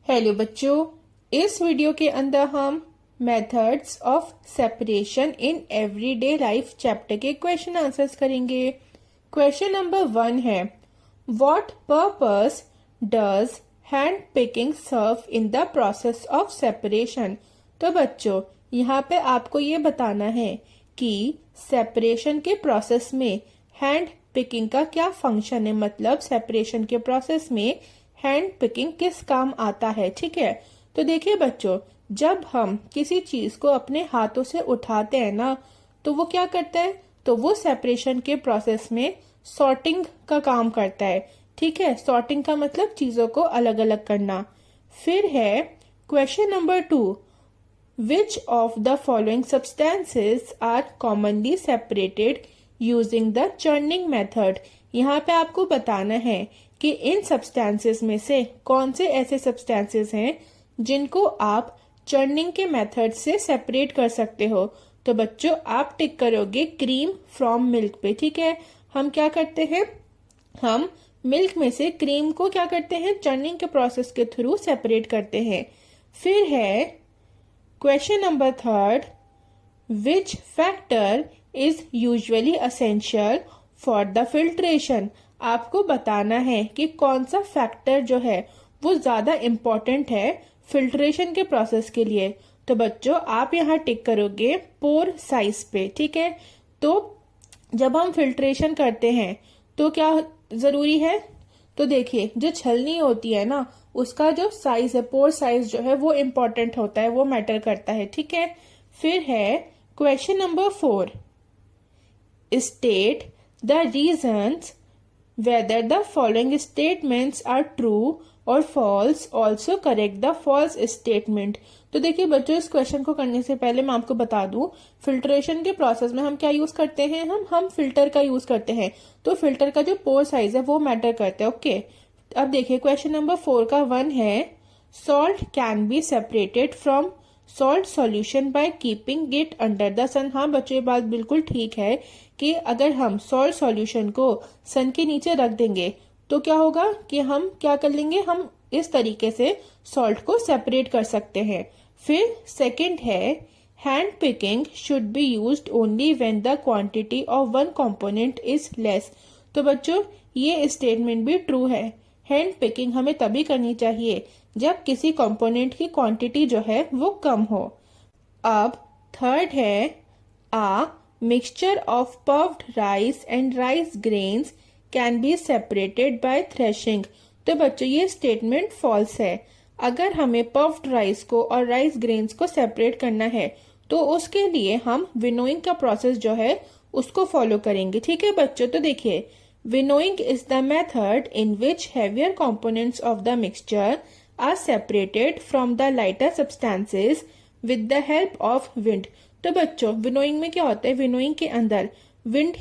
Hello बच्चों, इस video के अंदर हम methods of separation in everyday life chapter के क्वेश्चन आंसर्स करेंगे। क्वेश्चन नंबर 1 है, what purpose does hand picking serve in the process of separation. तो बच्चों, यहाँ पे आपको ये बताना है कि सेपरेशन के प्रोसेस में हैंड पिकिंग का क्या फंक्शन है, मतलब सेपरेशन के प्रोसेस में हैंड पिकिंग किस काम आता है। ठीक है, तो देखिए बच्चों, जब हम किसी चीज को अपने हाथों से उठाते हैं ना, तो वो क्या करता है, तो वो सेपरेशन के प्रोसेस में सॉर्टिंग का काम करता है। ठीक है, सॉर्टिंग का मतलब चीजों को अलग अलग करना। फिर है question number 2, which of the following substances are commonly separated using the churning method. यहाँ पे आपको बताना है कि इन सब्सटेंसेस में से कौन से ऐसे सब्सटेंसेस हैं जिनको आप चर्निंग के मेथड से सेपरेट कर सकते हो। तो बच्चों, आप टिक करोगे क्रीम फ्रॉम मिल्क पे। ठीक है, हम क्या करते हैं, हम मिल्क में से क्रीम को क्या करते हैं, चर्निंग के प्रोसेस के थ्रू सेपरेट करते हैं। फिर है question number 3, which factor is usually essential for the filtration. आपको बताना है कि कौन सा फैक्टर जो है वो ज्यादा इम्पोर्टेंट है फिल्ट्रेशन के प्रोसेस के लिए। तो बच्चों, आप यहाँ टिक करोगे पोर साइज पे। ठीक है, तो जब हम फिल्ट्रेशन करते हैं तो क्या जरूरी है, तो देखिए जो छलनी होती है ना, उसका जो साइज है, पोर साइज जो है वो इम्पोर्टेंट होता है, वो मैटर करता है। ठीक है, फिर है question number 4, state the reasons whether the following statements are true or false, also correct the false statement। तो देखिए बच्चों, इस क्वेश्चन को करने से पहले मैं आपको बता दूं, फिल्ट्रेशन के प्रोसेस में हम क्या यूज करते हैं, हम फिल्टर का यूज करते हैं। तो फिल्टर का जो पोर साइज है वो मैटर करता है। ओके, अब देखिए क्वेश्चन नंबर 4 का 1 है, salt can be separated from salt solution by keeping it under the sun. हाँ बच्चों, ये बात बिल्कुल ठीक है कि अगर हम सॉल्ट सॉल्यूशन को सन के नीचे रख देंगे तो क्या होगा कि हम क्या कर लेंगे, हम इस तरीके से सॉल्ट को सेपरेट कर सकते हैं। फिर सेकंड है, hand picking should be used only when the quantity of one component is less. तो बच्चों, ये स्टेटमेंट भी ट्रू है, हैंड पिकिंग हमें तभी करनी चाहिए जब किसी कंपोनेंट की क्वांटिटी जो है वो कम हो। अब थर्ड है, a mixture of puffed rice and rice grains can be separated by threshing. तो बच्चों, ये स्टेटमेंट फॉल्स है। अगर हमें पफ्ड राइस को और राइस ग्रेन्स को सेपरेट करना है तो उसके लिए हम विनोइंग का प्रोसेस जो है उसको फॉलो करेंगे। ठीक है बच्चों, तो देखिए, winnowing is the method in which heavier components of the mixture are separated from the lighter substances with the help of wind। तो बच्चों, विनोइंग में क्या होता है, विनोइंग के अंदर विंड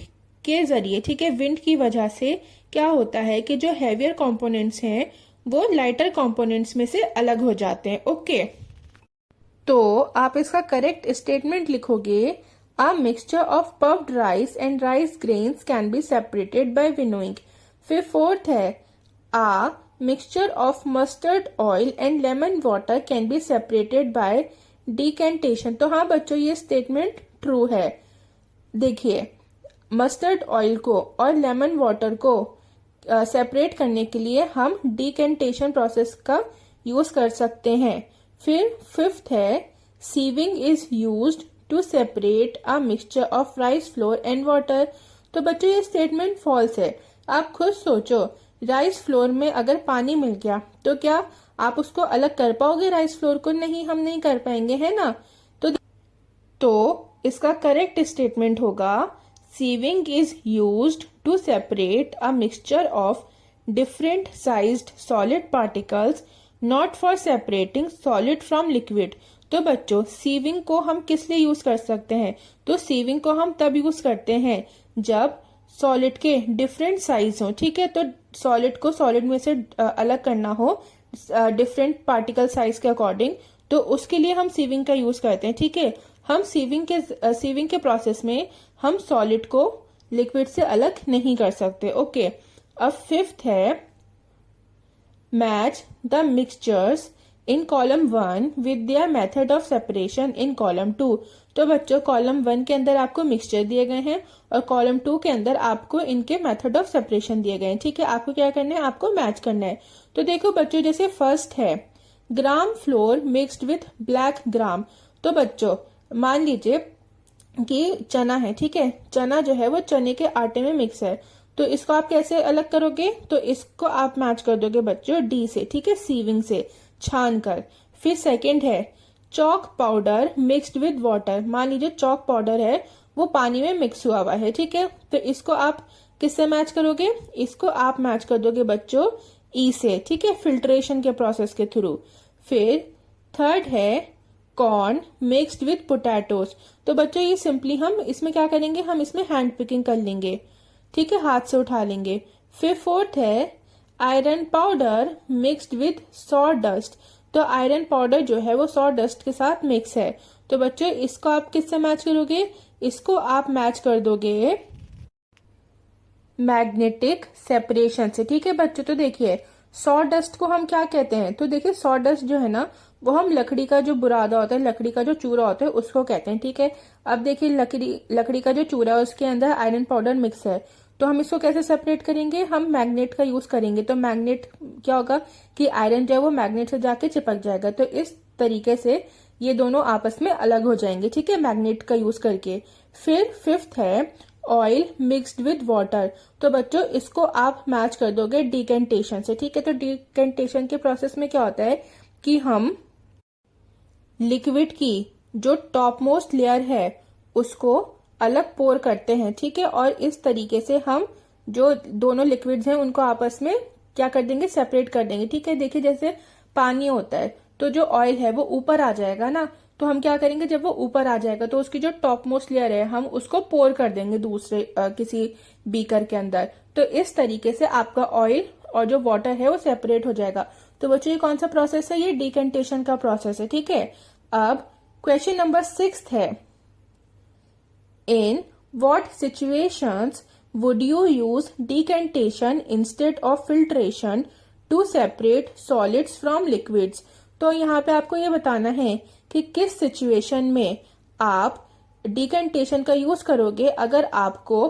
के जरिए, ठीक है, विंड की वजह से क्या होता है कि जो हैवियर कंपोनेंट्स हैं वो लाइटर कंपोनेंट्स में से अलग हो जाते हैं। ओके, तो आप इसका करेक्ट स्टेटमेंट लिखोगे, अ mixture of puffed rice and rice grains can be separated bye winnowing. फिर फोर्थ है, आ mixture of mustard oil and lemon water can be separated by decantation। तो हाँ बच्चों, ये स्टेटमेंट ट्रू है। देखिए, मस्टर्ड ऑयल को और लेमन वाटर को सेपरेट करने के लिए हम डिकेंटेशन प्रोसेस का यूज कर सकते हैं। फिर फिफ्थ है, sieving is used to separate a mixture of rice flour and water. तो बच्चों, ये स्टेटमेंट फॉल्स है। आप खुद सोचो, राइस फ्लोर में अगर पानी मिल गया तो क्या आप उसको अलग कर पाओगे राइस फ्लोर को? नहीं, हम नहीं कर पाएंगे, है ना। तो इसका करेक्ट स्टेटमेंट होगा, sieving is used to separate a mixture of different sized solid particles, not for separating solid from liquid. तो बच्चों, सीविंग को हम किस लिए यूज कर सकते हैं, तो सीविंग को हम तब यूज करते हैं जब सॉलिड के डिफरेंट साइज हो। ठीक है, तो सॉलिड को सॉलिड में से अलग करना हो डिफरेंट पार्टिकल साइज के अकॉर्डिंग, तो उसके लिए हम सीविंग का यूज करते हैं। ठीक है, हम सीविंग के प्रोसेस में हम सॉलिड को लिक्विड से अलग नहीं कर सकते। ओके, अब फिफ्थ है, match the mixtures in column 1 with their method of separation in column 2। तो बच्चों कॉलम 1 के अंदर आपको मिक्सचर दिए गए हैं और कॉलम 2 के अंदर आपको इनके मेथड ऑफ सेपरेशन दिए गए हैं। ठीक है, आपको क्या करना है, आपको मैच करना है। तो देखो बच्चों, जैसे फर्स्ट है ग्राम floor mixed with black gram. तो बच्चों मान लीजिए कि चना है, ठीक है, चना जो है वो चने के आटे में मिक्स है। तो इसको आप कैसे अलग करोगे, तो इसको आप मैच कर दोगे बच्चों डी से, ठीक है, सीविंग से छान कर। फिर सेकंड है chalk powder mixed with water. मान लीजिए चॉक पाउडर है वो पानी में मिक्स हुआ हुआ है, ठीक है, तो इसको आप किससे मैच करोगे, इसको आप मैच कर दोगे बच्चों ई से, ठीक है, फिल्ट्रेशन के प्रोसेस के थ्रू। फिर थर्ड है कॉर्न मिक्स्ड विद पोटैटोज। तो बच्चों ये सिंपली हम इसमें क्या करेंगे, हम इसमें हैंड पिकिंग कर लेंगे, ठीक है, हाथ से उठा लेंगे। फिर फोर्थ है iron powder mixed with saw dust. तो आयरन पाउडर जो है वो सॉ डस्ट के साथ मिक्स है। तो बच्चों इसको आप किससे मैच करोगे, इसको आप मैच कर दोगे मैग्नेटिक सेपरेशन से, ठीक है बच्चों। तो देखिए सॉ डस्ट को हम क्या कहते हैं, तो देखिए सॉ डस्ट जो है ना वो हम लकड़ी का जो बुरादा होता है, लकड़ी का जो चूरा होता है उसको कहते हैं, ठीक है। अब देखिए लकड़ी का जो चूरा है उसके अंदर आयरन पाउडर मिक्स है, तो हम इसको कैसे सेपरेट करेंगे, हम मैग्नेट का यूज करेंगे। तो मैग्नेट क्या होगा कि आयरन जो है वो मैग्नेट से जाके चिपक जाएगा, तो इस तरीके से ये दोनों आपस में अलग हो जाएंगे, ठीक है, मैग्नेट का यूज करके। फिर फिफ्थ है ऑयल मिक्स्ड विद वाटर। तो बच्चों इसको आप मैच कर दोगे डिकेंटेशन से, ठीक है। तो डिकेंटेशन के प्रोसेस में क्या होता है कि हम लिक्विड की जो टॉप मोस्ट लेयर है उसको अलग पोर करते हैं, ठीक है, और इस तरीके से हम जो दोनों लिक्विड्स हैं उनको आपस में क्या कर देंगे, सेपरेट कर देंगे, ठीक है। देखिए जैसे पानी होता है तो जो ऑयल है वो ऊपर आ जाएगा ना, तो हम क्या करेंगे, जब वो ऊपर आ जाएगा तो उसकी जो टॉप मोस्ट लेयर है हम उसको पोर कर देंगे दूसरे किसी बीकर के अंदर। तो इस तरीके से आपका ऑयल और जो वाटर है वो सेपरेट हो जाएगा। तो बच्चों ये कौन सा प्रोसेस है, ये डिकेंटेशन का प्रोसेस है, ठीक है। अब क्वेश्चन नंबर 6 है in what situations would you use decantation instead of filtration to separate solids from liquids। तो यहाँ पे आपको ये बताना है कि किस सिचुएशन में आप डिकेंटेशन का यूज करोगे अगर आपको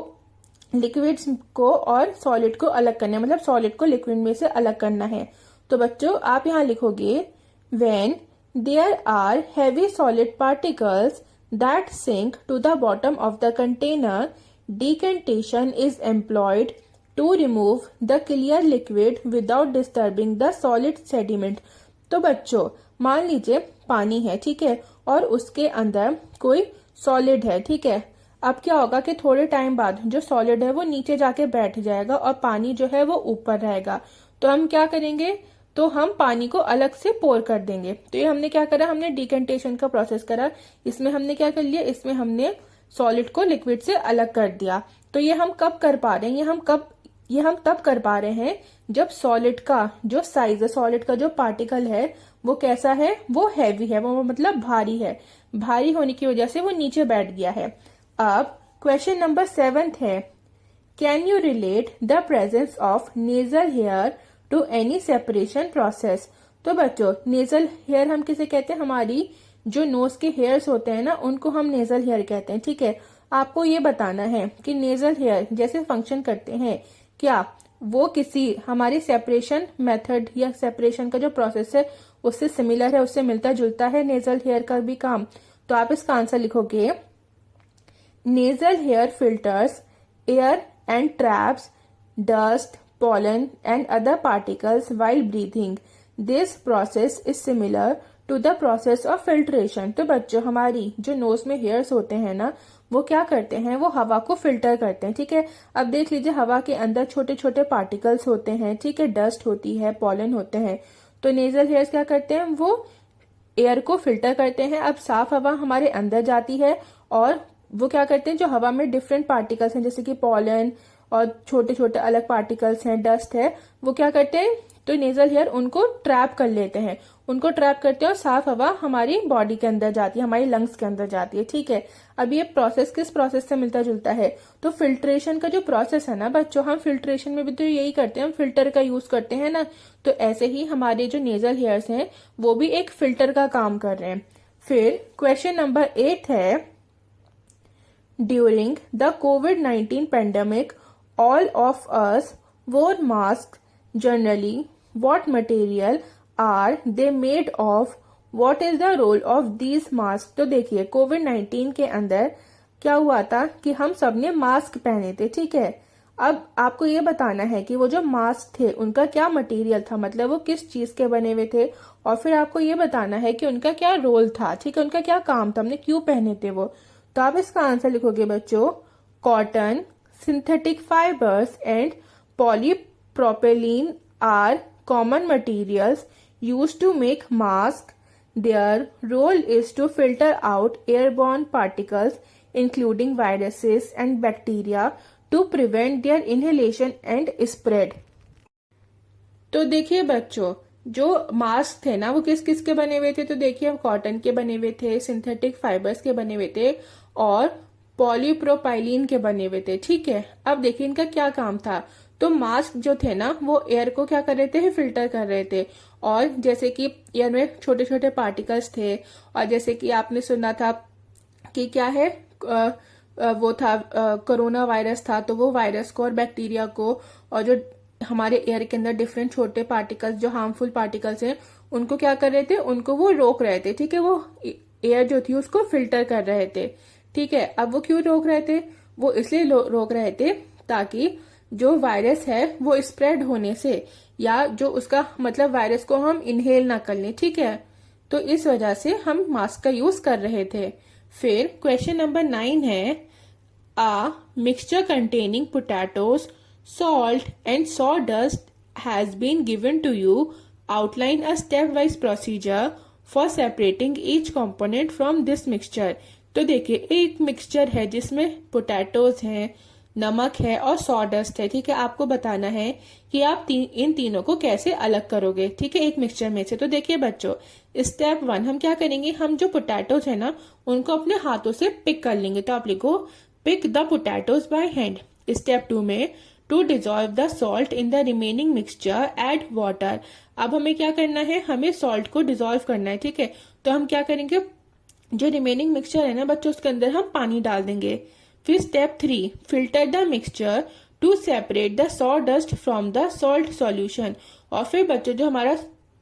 लिक्विड्स को और सॉलिड को अलग करना है, मतलब सॉलिड को लिक्विड में से अलग करना है। तो बच्चों आप यहाँ लिखोगे when there are heavy solid particles that sink to the bottom of the container, decantation is employed to remove the clear liquid without disturbing the solid sediment। तो बच्चों मान लीजिए पानी है, ठीक है, और उसके अंदर कोई सॉलिड है, ठीक है। अब क्या होगा कि थोड़े टाइम बाद जो सॉलिड है वो नीचे जाके बैठ जाएगा और पानी जो है वो ऊपर रहेगा। तो हम क्या करेंगे, तो हम पानी को अलग से पोर कर देंगे। तो ये हमने क्या करा, हमने डिकेंटेशन का प्रोसेस करा। इसमें हमने क्या कर लिया, इसमें हमने सॉलिड को लिक्विड से अलग कर दिया। तो ये हम कब कर पा रहे हैं, ये हम तब कर पा रहे हैं जब सॉलिड का जो साइज है, सॉलिड का जो पार्टिकल है वो कैसा है, वो हैवी है, वो मतलब भारी है। भारी होने की वजह से वो नीचे बैठ गया है। अब क्वेश्चन नंबर 7 है can you relate the presence of nasal hair to any separation process. तो बच्चों नेजल हेयर हम किसे कहते हैं, हमारी जो नोज के हेयर्स होते हैं ना उनको हम नेजल हेयर कहते हैं, ठीक है। आपको ये बताना है कि नेजल हेयर जैसे फंक्शन करते हैं क्या वो किसी हमारी सेपरेशन मेथड या सेपरेशन का जो प्रोसेस है उससे सिमिलर है, उससे मिलता जुलता है नेजल हेयर का भी काम। तो आप इसका आंसर लिखोगे nasal hair filters air and traps dust pollen and other particles while breathing. This process is similar to the process of filtration। तो बच्चों हमारी जो नोज में हेयर्स होते हैं ना वो क्या करते हैं, वो हवा को फिल्टर करते हैं, ठीक है। अब देख लीजिए हवा के अंदर छोटे छोटे पार्टिकल्स होते हैं, ठीक है, डस्ट होती है, पॉलन होते हैं। तो नेजल हेयर्स क्या करते हैं, वो एयर को फिल्टर करते हैं। अब साफ हवा हमारे अंदर जाती है और वो क्या करते हैं, जो हवा में डिफरेंट पार्टिकल्स हैं जैसे कि पॉलन और छोटे छोटे अलग पार्टिकल्स हैं, डस्ट है, वो क्या करते हैं तो नेजल हेयर उनको ट्रैप कर लेते हैं, उनको ट्रैप करते हैं और साफ हवा हमारी बॉडी के अंदर जाती है, हमारी लंग्स के अंदर जाती है। ठीक है, अब ये प्रोसेस किस प्रोसेस से मिलता जुलता है? तो फिल्ट्रेशन का जो प्रोसेस है ना बच्चों, हम फिल्ट्रेशन में भी तो यही करते हैं, हम फिल्टर का यूज करते हैं ना, तो ऐसे ही हमारे जो नेजल हेयर्स हैं वो भी एक फिल्टर का काम कर रहे हैं। फिर क्वेश्चन नंबर 8 है, during the covid pandemic all of us wore masks. Generally, what material are they made of? What is the role of these masks? तो देखिए कोविड-19 के अंदर क्या हुआ था कि हम सबने मास्क पहने थे। ठीक है, अब आपको ये बताना है कि वो जो मास्क थे उनका क्या मटेरियल था, मतलब वो किस चीज के बने हुए थे, और फिर आपको ये बताना है कि उनका क्या रोल था। ठीक है, उनका क्या काम था, हमने क्यों पहने थे वो। तो आप इसका आंसर लिखोगे बच्चों, cotton, synthetic fibers and polypropylene are common materials used to make masks. Their role is to filter out airborne particles, including viruses and bacteria, to prevent their inhalation and spread. तो देखिए बच्चों, जो mask थे ना वो किस किस के बने हुए थे? तो देखिए कॉटन के बने हुए थे, सिंथेटिक फाइबर्स के बने हुए थे और पॉलीप्रोपाइलीन के बने हुए थे। ठीक है, अब देखिए इनका क्या काम था। तो मास्क जो थे ना वो एयर को क्या कर रहे थे, फिल्टर कर रहे थे, और जैसे कि एयर में छोटे छोटे पार्टिकल्स थे, और जैसे कि आपने सुना था कि क्या है, वो था कोरोना वायरस था, तो वो वायरस को और बैक्टीरिया को और जो हमारे एयर के अंदर डिफरेंट छोटे पार्टिकल्स जो हार्मफुल पार्टिकल्स हैं उनको क्या कर रहे थे, उनको वो रोक रहे थे। ठीक है, वो एयर जो थी उसको फिल्टर कर रहे थे। ठीक है, अब वो क्यों रोक रहे थे? वो इसलिए रोक रहे थे ताकि जो वायरस है वो स्प्रेड होने से, या जो उसका मतलब वायरस को हम इनहेल ना कर लें। ठीक है, तो इस वजह से हम मास्क का यूज कर रहे थे। फिर क्वेश्चन नंबर 9 है, a mixture containing potatoes, salt and sawdust has been given to you. Outline a stepwise procedure for separating each component from this mixture. तो देखिए एक मिक्सचर है जिसमें पोटैटोज हैं, नमक है और सॉडस्ट है। ठीक है, आपको बताना है कि आप इन तीनों को कैसे अलग करोगे। ठीक है, एक मिक्सचर में से। तो देखिए बच्चों, स्टेप 1 हम क्या करेंगे, हम जो पोटैटोज है ना उनको अपने हाथों से पिक कर लेंगे। तो आप लिखो, pick the potatoes by hand. Step 2 में, to dissolve the salt in the remaining mixture add water. अब हमें क्या करना है, हमें सॉल्ट को डिजॉल्व करना है। ठीक है, तो हम क्या करेंगे, जो रिमेनिंग मिक्सचर है ना बच्चों उसके अंदर हम पानी डाल देंगे। फिर step 3, filter the mixture to separate the sawdust from the salt solution. और फिर बच्चों जो हमारा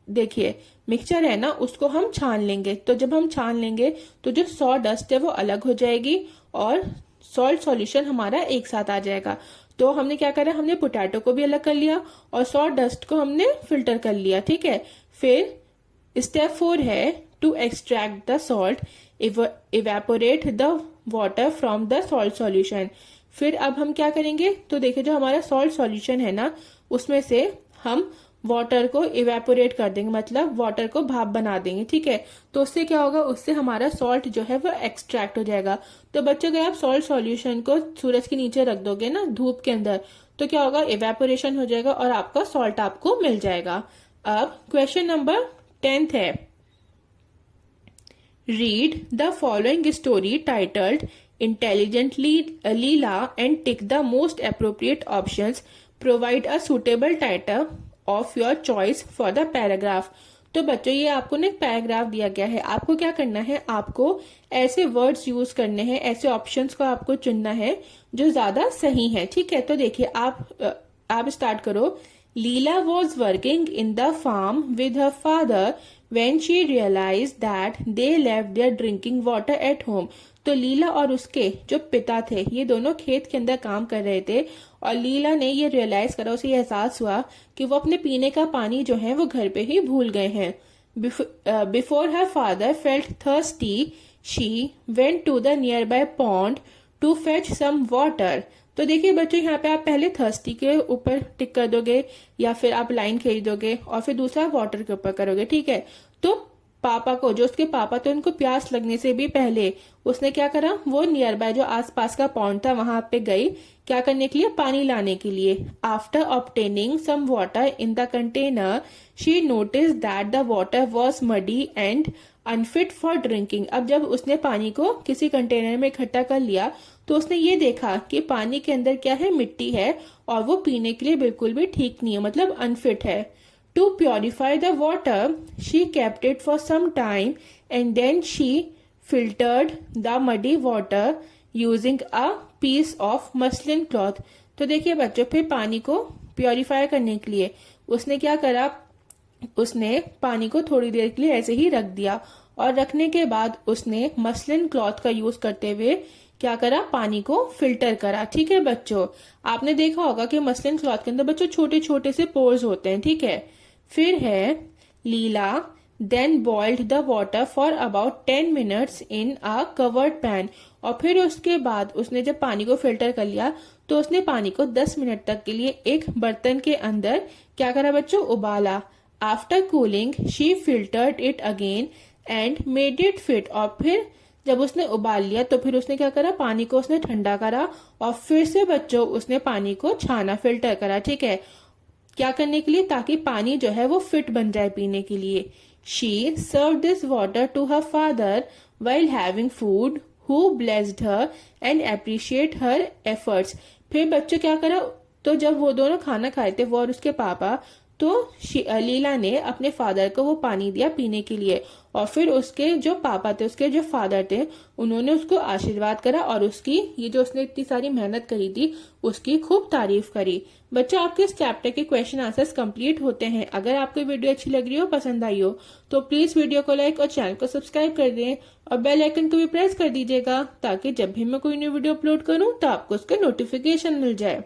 देखिए मिक्सचर है ना उसको हम छान लेंगे। तो जब हम छान लेंगे तो जो सॉडस्ट है वो अलग हो जाएगी और सॉल्ट सॉल्यूशन हमारा एक साथ आ जाएगा। तो हमने क्या करा, हमने पोटैटो को भी अलग कर लिया और सॉडस्ट को हमने फिल्टर कर लिया। ठीक है, फिर स्टेप 4 है, to extract the salt, evaporate the water from the salt solution. फिर अब हम क्या करेंगे, तो देखिए जो हमारा सॉल्ट सॉल्यूशन है ना उसमें से हम वाटर को इवेपोरेट कर देंगे, मतलब वाटर को भाप बना देंगे। ठीक है, तो उससे क्या होगा, उससे हमारा सॉल्ट जो है वो एक्सट्रैक्ट हो जाएगा। तो बच्चों अगर आप सॉल्ट सॉल्यूशन को सूरज के नीचे रख दोगे ना धूप के अंदर, तो क्या होगा, इवेपोरेशन हो जाएगा और आपका सॉल्ट आपको मिल जाएगा। अब क्वेश्चन नंबर 10 है, read the following story titled intelligently Leela and tick the most appropriate options, provide a suitable title of your choice for the paragraph. तो बच्चों ये आपको ना एक पैराग्राफ दिया गया है, आपको क्या करना है, आपको ऐसे वर्ड्स यूज करने हैं, ऐसे ऑप्शंस को आपको चुनना है जो ज्यादा सही है। ठीक है, तो देखिए आप स्टार्ट करो। Leela was working in the farm with her father when she realized that they left their drinking water at home. तो लीला और उसके जो पिता थे ये दोनों खेत के अंदर काम कर रहे थे और लीला ने ये रियलाइज करा, उसे ये एहसास हुआ कि वो अपने पीने का पानी जो है वो घर पे ही भूल गए हैं। Before her father felt thirsty she went to the nearby pond to fetch some water. तो देखिए बच्चों यहाँ पे आप पहले थर्स्टी के ऊपर टिक कर दोगे या फिर आप लाइन खींच दोगे और फिर दूसरा वाटर के ऊपर करोगे। ठीक है, तो पापा को, जो उसके पापा थे, उनको प्यास लगने से भी पहले उसने क्या करा, वो नियर बाय जो आसपास का पॉन्ड था वहां पे गई, क्या करने के लिए, पानी लाने के लिए। After obtaining some water in the container she notice that the water was muddy and unfit for drinking. अब जब उसने पानी को किसी कंटेनर में इकट्ठा कर लिया तो उसने ये देखा कि पानी के अंदर क्या है, मिट्टी है, और वो पीने के लिए बिल्कुल भी ठीक नहीं है, मतलब अनफिट है। To purify the water she kept it for some time and then she filtered the muddy water using a piece of muslin cloth. तो देखिए बच्चों, फिर पानी को प्योरीफाई करने के लिए उसने क्या करा, उसने पानी को थोड़ी देर के लिए ऐसे ही रख दिया, और रखने के बाद उसने मसलिन क्लॉथ का यूज करते हुए क्या करा, पानी को फिल्टर करा। ठीक है बच्चों, आपने देखा होगा कि मसलिन क्लॉथ के अंदर बच्चों छोटे छोटे से पोर्स होते हैं। ठीक है, फिर है Leela then boiled the water for about 10 minutes in a covered pan. और फिर उसके बाद उसने जब पानी को फिल्टर कर लिया तो उसने पानी को 10 मिनट तक के लिए एक बर्तन के अंदर क्या करा बच्चों, उबाला। After cooling she filtered it again and made it fit. और फिर जब उसने उबाल लिया तो फिर उसने क्या करा, पानी को उसने ठंडा करा और फिर से बच्चों उसने पानी को छाना, फिल्टर करा। ठीक है, क्या करने के लिए, ताकि पानी जो है वो फिट बन जाए पीने के लिए। She serve this water to her father while having food who blessed her and appreciate her efforts. फिर बच्चों क्या करा, तो जब वो दोनों खाना खाए थे, वो और उसके पापा, तो लीला ने अपने फादर को वो पानी दिया पीने के लिए, और फिर उसके जो पापा थे, उसके जो फादर थे, उन्होंने उसको आशीर्वाद करा और उसकी ये जो उसने इतनी सारी मेहनत करी थी उसकी खूब तारीफ करी। बच्चों, आपके इस चैप्टर के क्वेश्चन आंसर्स कंप्लीट होते हैं। अगर आपको वीडियो अच्छी लग रही हो, पसंद आई हो, तो प्लीज वीडियो को लाइक और चैनल को सब्सक्राइब कर दें और बेल आइकन को भी प्रेस कर दीजिएगा, ताकि जब भी मैं कोई न्यू वीडियो अपलोड करूं तो आपको उसका नोटिफिकेशन मिल जाए।